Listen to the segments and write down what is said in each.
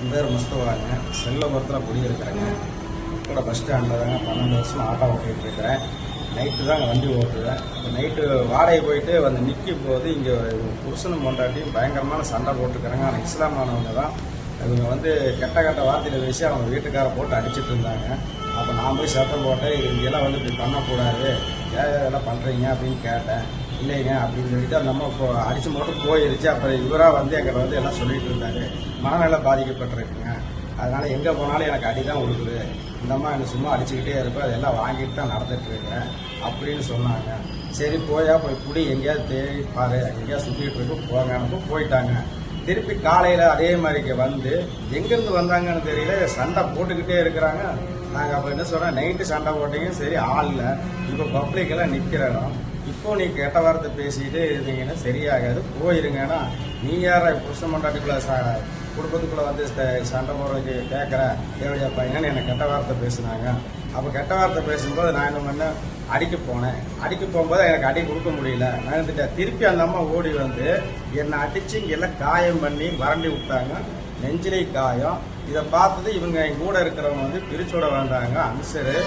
என் பேர் முஸ்தபாங்க. செல்லபுரத்தில் குடியிருக்கிறேங்க. கூட பஸ் ஸ்டாண்டில் தாங்க 12 வருஷம் ஆட்டோ ஓட்டிகிட்டு இருக்கிறேன். நைட்டு தாங்க வண்டி ஓட்டுவேன். இப்போ நைட்டு வாடகை போயிட்டு வந்து நிற்கும் போது இங்கே புருஷனும் பொண்டாட்டியும் பயங்கரமான சண்டை போட்டுக்கிறாங்க. ஆனால் இஸ்லாமானவங்க தான். இவங்க கெட்ட வார்த்தையில் பேசி அவங்க வீட்டுக்கார போட்டு அடிச்சுட்டு இருந்தாங்க. அப்போ நான் போய் சத்தம் போட்டேன், இது இங்கெல்லாம் இப்படி பண்ணக்கூடாது, ஏன் இதெல்லாம் பண்ணுறீங்க அப்படின்னு கேட்டேன். இல்லைங்க அப்படின்னு சொல்லிட்டு அந்த அம்மா இப்போ அடித்து மட்டும் போயிருச்சு. அப்புறம் இவராக எங்கிட்ட எல்லாம் சொல்லிட்டு இருந்தாரு, மனநல பாதிக்கப்பட்டிருக்குங்க, அதனால் எங்கே போனாலும் எனக்கு அடி தான் கொடுக்குது, இந்த அம்மா என்னை சும்மா அடிச்சுக்கிட்டே இருப்பேன், அதெல்லாம் வாங்கிட்டு தான் நடந்துட்டு இருக்கிறேன் அப்படின்னு சொன்னாங்க. சரி போய் குடி எங்கேயாவது தேடி பாரு, எங்கேயாவது சுற்றிட்டு இருக்கு போங்கன்னு போயிட்டாங்க. திருப்பி காலையில் அதே மாதிரிக்கு எங்கேருந்து வந்தாங்கன்னு தெரியல, சண்டை போட்டுக்கிட்டே இருக்கிறாங்க. நாங்கள் அப்போ என்ன சொல்கிறோம், நைட்டு சண்டை போட்டீங்க, சரி ஆளில் இப்போ பப்ளிக்கெல்லாம் நிற்கிற இடம், இப்போ நீ கெட்ட வார்த்தை பேசிக்கிட்டு இருந்தீங்கன்னா சரியாகாது, போயிருங்கன்னா நீ யார புருஷன் மண்டாட்டிக்குள்ளே குடும்பத்துக்குள்ளே சண்டை போடுறதுக்கு கேட்குற தேவையா பையன்னு என்னை கெட்ட வார்த்தை பேசுனாங்க. அப்போ கெட்ட வார்த்தை பேசும்போது நான் என்ன பண்ணேன், அடிக்க போனேன். அடிக்க போகும்போது எனக்கு அடி கொடுக்க முடியல, நான் இருந்துட்டேன். திருப்பி அந்த அம்மா ஓடி என்னை அடித்து இங்கெல்லாம் காயம் பண்ணி வரண்டி விட்டாங்க, நெஞ்சிலை காயம். இதை பார்த்தது இவங்க என் கூட இருக்கிறவங்க பிரிச்சோட வந்தாங்க. அன்சரு,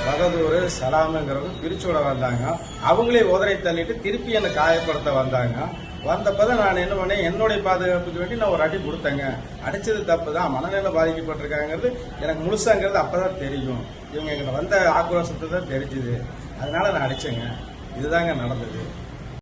பகதூர், சலாமுங்கிறவங்க பிரிச்சோட வந்தாங்க. அவங்களே உதரை தள்ளிட்டு திருப்பி என்னை காயப்படுத்த வந்தாங்க. வந்தப்பதான் நான் என்ன பண்ணேன், என்னுடைய பாதுகாப்புக்கு வேண்டி நான் ஒரு அடி கொடுத்தேங்க. அடிச்சது தப்பு தான், மனநிலை பாதிக்கப்பட்டிருக்காங்கிறது எனக்கு முழுசாங்கிறது அப்பதான் தெரியும். இவங்க எங்கிட்ட வந்த ஆக்ரோஷத்தை தான் தெரிஞ்சுது, அதனால நான் அடிச்சேங்க. இதுதாங்க நடந்தது.